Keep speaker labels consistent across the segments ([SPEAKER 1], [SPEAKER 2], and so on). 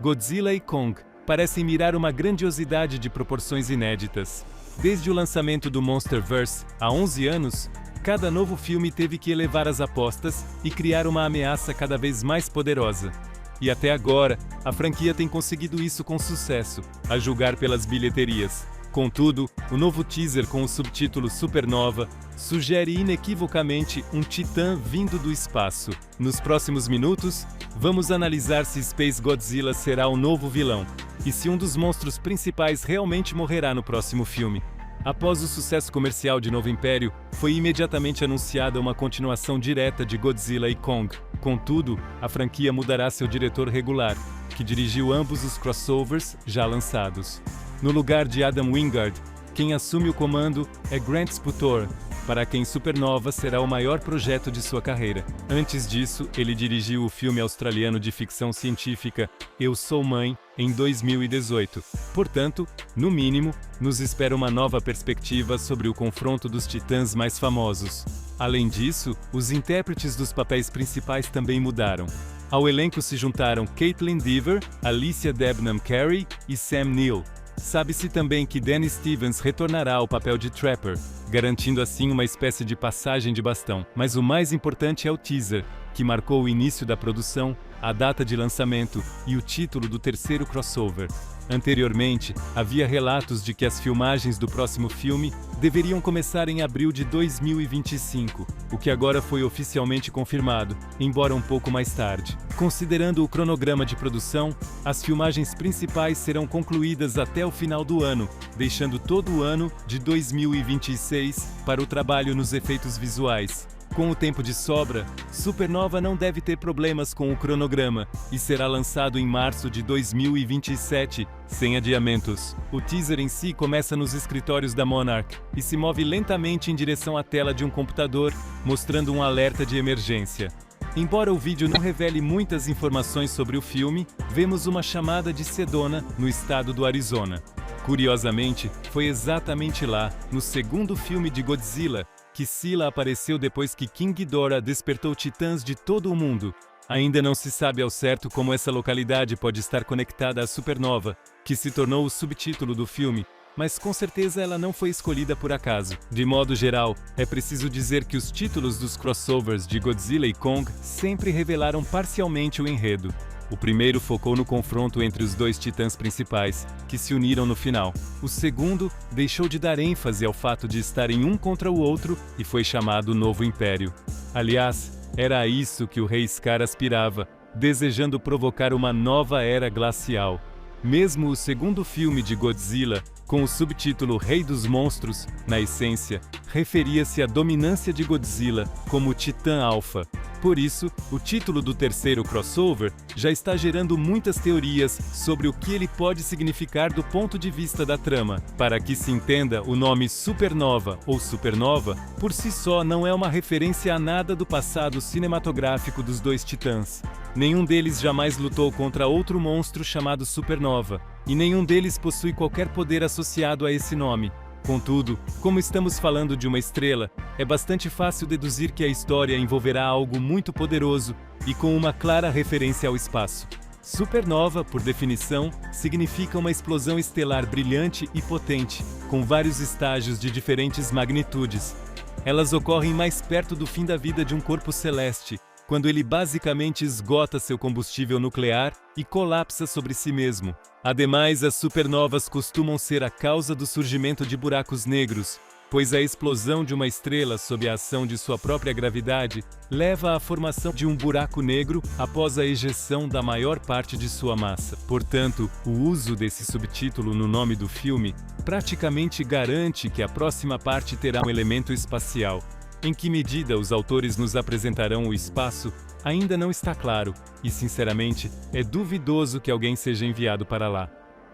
[SPEAKER 1] Godzilla e Kong parecem mirar uma grandiosidade de proporções inéditas. Desde o lançamento do Monsterverse, há 11 anos, cada novo filme teve que elevar as apostas e criar uma ameaça cada vez mais poderosa. E até agora, a franquia tem conseguido isso com sucesso, a julgar pelas bilheterias. Contudo, o novo teaser com o subtítulo Supernova sugere inequivocamente um titã vindo do espaço. Nos próximos minutos, vamos analisar se Space Godzilla será o novo vilão e se um dos monstros principais realmente morrerá no próximo filme. Após o sucesso comercial de Novo Império, foi imediatamente anunciada uma continuação direta de Godzilla e Kong. Contudo, a franquia mudará seu diretor regular, que dirigiu ambos os crossovers já lançados. No lugar de Adam Wingard, quem assume o comando é Grant Sputor, para quem Supernova será o maior projeto de sua carreira. Antes disso, ele dirigiu o filme australiano de ficção científica Eu Sou Mãe, em 2018. Portanto, no mínimo, nos espera uma nova perspectiva sobre o confronto dos titãs mais famosos. Além disso, os intérpretes dos papéis principais também mudaram. Ao elenco se juntaram Caitlin Dever, Alicia Debnam Carey e Sam Neill. Sabe-se também que Danny Stevens retornará ao papel de Trapper, garantindo assim uma espécie de passagem de bastão. Mas o mais importante é o teaser, que marcou o início da produção, a data de lançamento e o título do terceiro crossover. Anteriormente, havia relatos de que as filmagens do próximo filme deveriam começar em abril de 2025, o que agora foi oficialmente confirmado, embora um pouco mais tarde. Considerando o cronograma de produção, as filmagens principais serão concluídas até o final do ano, deixando todo o ano de 2026 para o trabalho nos efeitos visuais. Com o tempo de sobra, Supernova não deve ter problemas com o cronograma e será lançado em março de 2027, sem adiamentos. O teaser em si começa nos escritórios da Monarch e se move lentamente em direção à tela de um computador, mostrando um alerta de emergência. Embora o vídeo não revele muitas informações sobre o filme, vemos uma chamada de Sedona, no estado do Arizona. Curiosamente, foi exatamente lá, no segundo filme de Godzilla, que Sila apareceu depois que King Ghidorah despertou titãs de todo o mundo. Ainda não se sabe ao certo como essa localidade pode estar conectada à Supernova, que se tornou o subtítulo do filme, mas com certeza ela não foi escolhida por acaso. De modo geral, é preciso dizer que os títulos dos crossovers de Godzilla e Kong sempre revelaram parcialmente o enredo. O primeiro focou no confronto entre os dois titãs principais, que se uniram no final. O segundo deixou de dar ênfase ao fato de estarem um contra o outro e foi chamado Novo Império. Aliás, era a isso que o Rei Scar aspirava, desejando provocar uma nova era glacial. Mesmo o segundo filme de Godzilla, com o subtítulo Rei dos Monstros, na essência, referia-se à dominância de Godzilla como Titã Alpha. Por isso, o título do terceiro crossover já está gerando muitas teorias sobre o que ele pode significar do ponto de vista da trama. Para que se entenda, o nome Supernova ou Supernova, por si só não é uma referência a nada do passado cinematográfico dos dois titãs. Nenhum deles jamais lutou contra outro monstro chamado Supernova, e nenhum deles possui qualquer poder associado a esse nome. Contudo, como estamos falando de uma estrela, é bastante fácil deduzir que a história envolverá algo muito poderoso e com uma clara referência ao espaço. Supernova, por definição, significa uma explosão estelar brilhante e potente, com vários estágios de diferentes magnitudes. Elas ocorrem mais perto do fim da vida de um corpo celeste, quando ele basicamente esgota seu combustível nuclear e colapsa sobre si mesmo. Ademais, as supernovas costumam ser a causa do surgimento de buracos negros, pois a explosão de uma estrela sob a ação de sua própria gravidade leva à formação de um buraco negro após a ejeção da maior parte de sua massa. Portanto, o uso desse subtítulo no nome do filme praticamente garante que a próxima parte terá um elemento espacial. Em que medida os autores nos apresentarão o espaço ainda não está claro, e sinceramente, é duvidoso que alguém seja enviado para lá.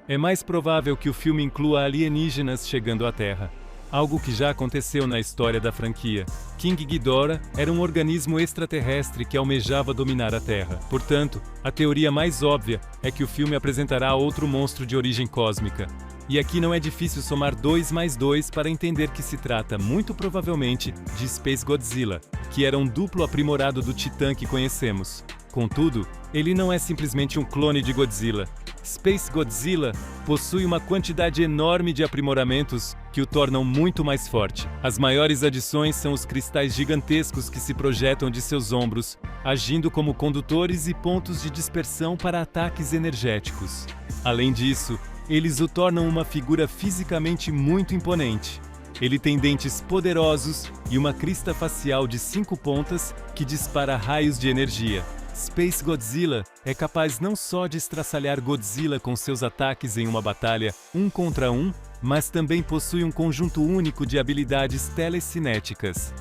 [SPEAKER 1] É mais provável que o filme inclua alienígenas chegando à Terra, algo que já aconteceu na história da franquia. King Ghidorah era um organismo extraterrestre que almejava dominar a Terra. Portanto, a teoria mais óbvia é que o filme apresentará outro monstro de origem cósmica. E aqui não é difícil somar 2 mais 2 para entender que se trata, muito provavelmente, de Space Godzilla, que era um duplo aprimorado do titã que conhecemos. Contudo, ele não é simplesmente um clone de Godzilla. Space Godzilla possui uma quantidade enorme de aprimoramentos que o tornam muito mais forte. As maiores adições são os cristais gigantescos que se projetam de seus ombros, agindo como condutores e pontos de dispersão para ataques energéticos. Além disso, eles o tornam uma figura fisicamente muito imponente. Ele tem dentes poderosos e uma crista facial de 5 pontas que dispara raios de energia. Space Godzilla é capaz não só de estraçalhar Godzilla com seus ataques em uma batalha 1 contra 1, mas também possui um conjunto único de habilidades telecinéticas.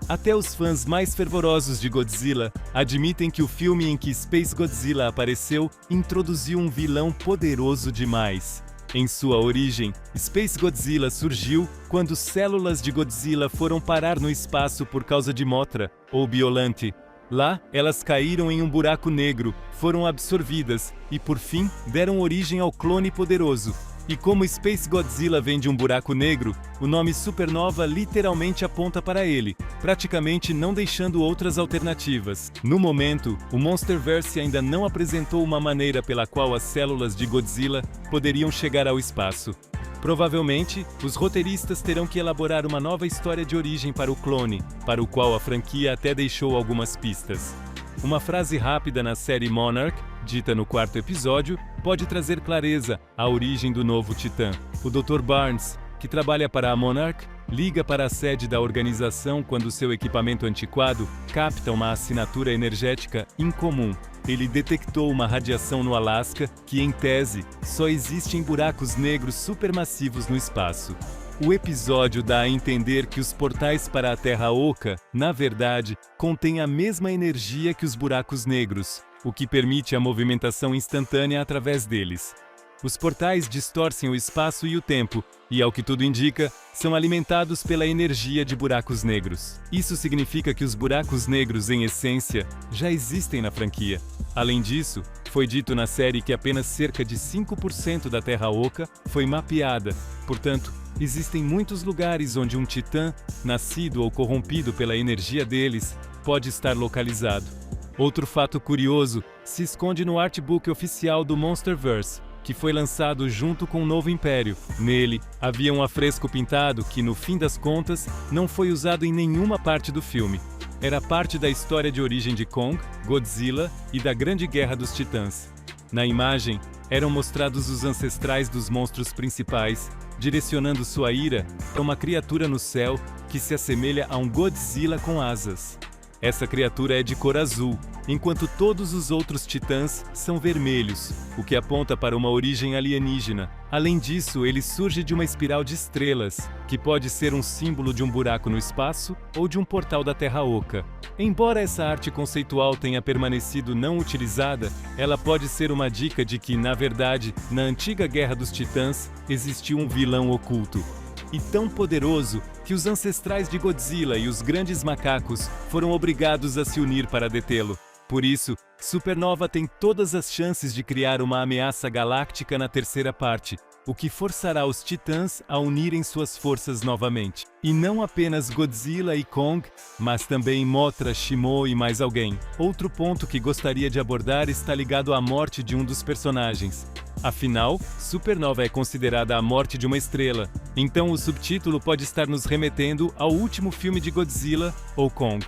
[SPEAKER 1] Até os fãs mais fervorosos de Godzilla admitem que o filme em que Space Godzilla apareceu introduziu um vilão poderoso demais. Em sua origem, Space Godzilla surgiu quando células de Godzilla foram parar no espaço por causa de Mothra, ou Biollante. Lá, elas caíram em um buraco negro, foram absorvidas e, por fim, deram origem ao clone poderoso. E como Space Godzilla vem de um buraco negro, o nome supernova literalmente aponta para ele, praticamente não deixando outras alternativas. No momento, o Monsterverse ainda não apresentou uma maneira pela qual as células de Godzilla poderiam chegar ao espaço. Provavelmente, os roteiristas terão que elaborar uma nova história de origem para o clone, para o qual a franquia até deixou algumas pistas. Uma frase rápida na série Monarch, dita no 4º episódio, pode trazer clareza à origem do novo Titã. O Dr. Barnes, que trabalha para a Monarch, liga para a sede da organização quando seu equipamento antiquado capta uma assinatura energética incomum. Ele detectou uma radiação no Alasca que, em tese, só existe em buracos negros supermassivos no espaço. O episódio dá a entender que os portais para a Terra Oca, na verdade, contêm a mesma energia que os buracos negros, o que permite a movimentação instantânea através deles. Os portais distorcem o espaço e o tempo, e, ao que tudo indica, são alimentados pela energia de buracos negros. Isso significa que os buracos negros, em essência, já existem na franquia. Além disso, foi dito na série que apenas cerca de 5% da Terra Oca foi mapeada. Portanto, existem muitos lugares onde um titã, nascido ou corrompido pela energia deles, pode estar localizado. Outro fato curioso se esconde no artbook oficial do Monsterverse, que foi lançado junto com o Novo Império. Nele, havia um afresco pintado que, no fim das contas, não foi usado em nenhuma parte do filme. Era parte da história de origem de Kong, Godzilla e da Grande Guerra dos Titãs. Na imagem, eram mostrados os ancestrais dos monstros principais, direcionando sua ira a uma criatura no céu que se assemelha a um Godzilla com asas. Essa criatura é de cor azul, enquanto todos os outros titãs são vermelhos, o que aponta para uma origem alienígena. Além disso, ele surge de uma espiral de estrelas, que pode ser um símbolo de um buraco no espaço ou de um portal da Terra Oca. Embora essa arte conceitual tenha permanecido não utilizada, ela pode ser uma dica de que, na verdade, na antiga Guerra dos Titãs, existiu um vilão oculto. E tão poderoso que os ancestrais de Godzilla e os grandes macacos foram obrigados a se unir para detê-lo. Por isso, Supernova tem todas as chances de criar uma ameaça galáctica na terceira parte, o que forçará os Titãs a unirem suas forças novamente. E não apenas Godzilla e Kong, mas também Mothra, Shimo e mais alguém. Outro ponto que gostaria de abordar está ligado à morte de um dos personagens. Afinal, Supernova é considerada a morte de uma estrela, então o subtítulo pode estar nos remetendo ao último filme de Godzilla ou Kong.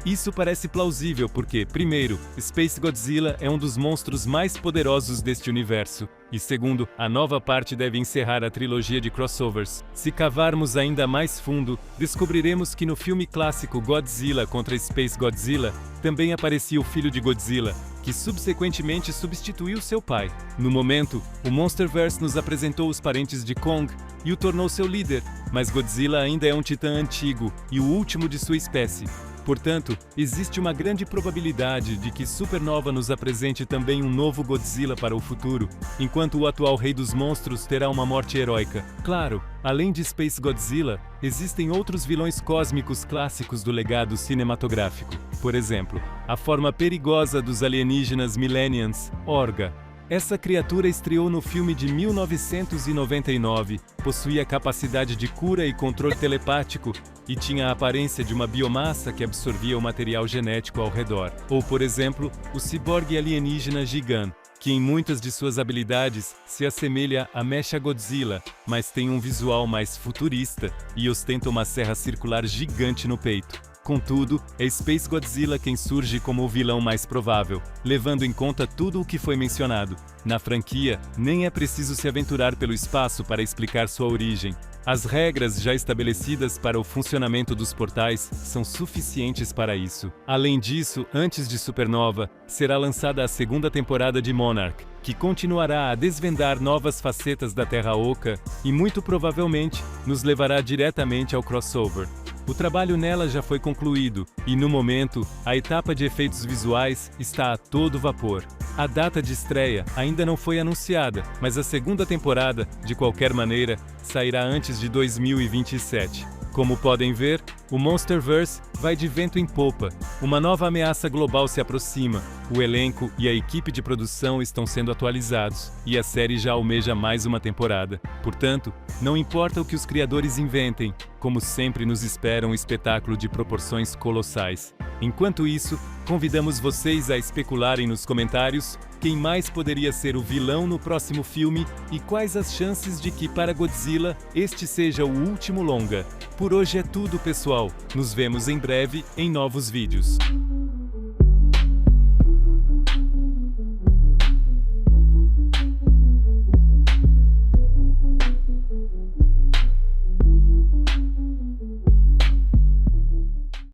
[SPEAKER 1] Isso parece plausível porque, primeiro, Space Godzilla é um dos monstros mais poderosos deste universo, e segundo, a nova parte deve encerrar a trilogia de crossovers. Se cavarmos ainda mais fundo, descobriremos que no filme clássico Godzilla contra Space Godzilla também aparecia o filho de Godzilla, que subsequentemente substituiu seu pai. No momento, o Monsterverse nos apresentou os parentes de Kong e o tornou seu líder, mas Godzilla ainda é um titã antigo e o último de sua espécie. Portanto, existe uma grande probabilidade de que Supernova nos apresente também um novo Godzilla para o futuro, enquanto o atual Rei dos Monstros terá uma morte heróica. Claro, além de Space Godzilla, existem outros vilões cósmicos clássicos do legado cinematográfico. Por exemplo, a forma perigosa dos alienígenas Millennials, Orga. Essa criatura estreou no filme de 1999, possuía capacidade de cura e controle telepático e tinha a aparência de uma biomassa que absorvia o material genético ao redor. Ou, por exemplo, o ciborgue alienígena Gigan, que em muitas de suas habilidades se assemelha a Mechagodzilla, mas tem um visual mais futurista e ostenta uma serra circular gigante no peito. Contudo, é Space Godzilla quem surge como o vilão mais provável, levando em conta tudo o que foi mencionado. Na franquia, nem é preciso se aventurar pelo espaço para explicar sua origem. As regras já estabelecidas para o funcionamento dos portais são suficientes para isso. Além disso, antes de Supernova, será lançada a segunda temporada de Monarch, que continuará a desvendar novas facetas da Terra Oca e muito provavelmente nos levará diretamente ao crossover. O trabalho nela já foi concluído e, no momento, a etapa de efeitos visuais está a todo vapor. A data de estreia ainda não foi anunciada, mas a segunda temporada, de qualquer maneira, sairá antes de 2027. Como podem ver, o Monsterverse vai de vento em popa. Uma nova ameaça global se aproxima, o elenco e a equipe de produção estão sendo atualizados, e a série já almeja mais uma temporada. Portanto, não importa o que os criadores inventem, como sempre nos espera um espetáculo de proporções colossais. Enquanto isso, convidamos vocês a especularem nos comentários quem mais poderia ser o vilão no próximo filme e quais as chances de que, para Godzilla, este seja o último longa. Por hoje é tudo, pessoal. Nos vemos em breve em novos vídeos.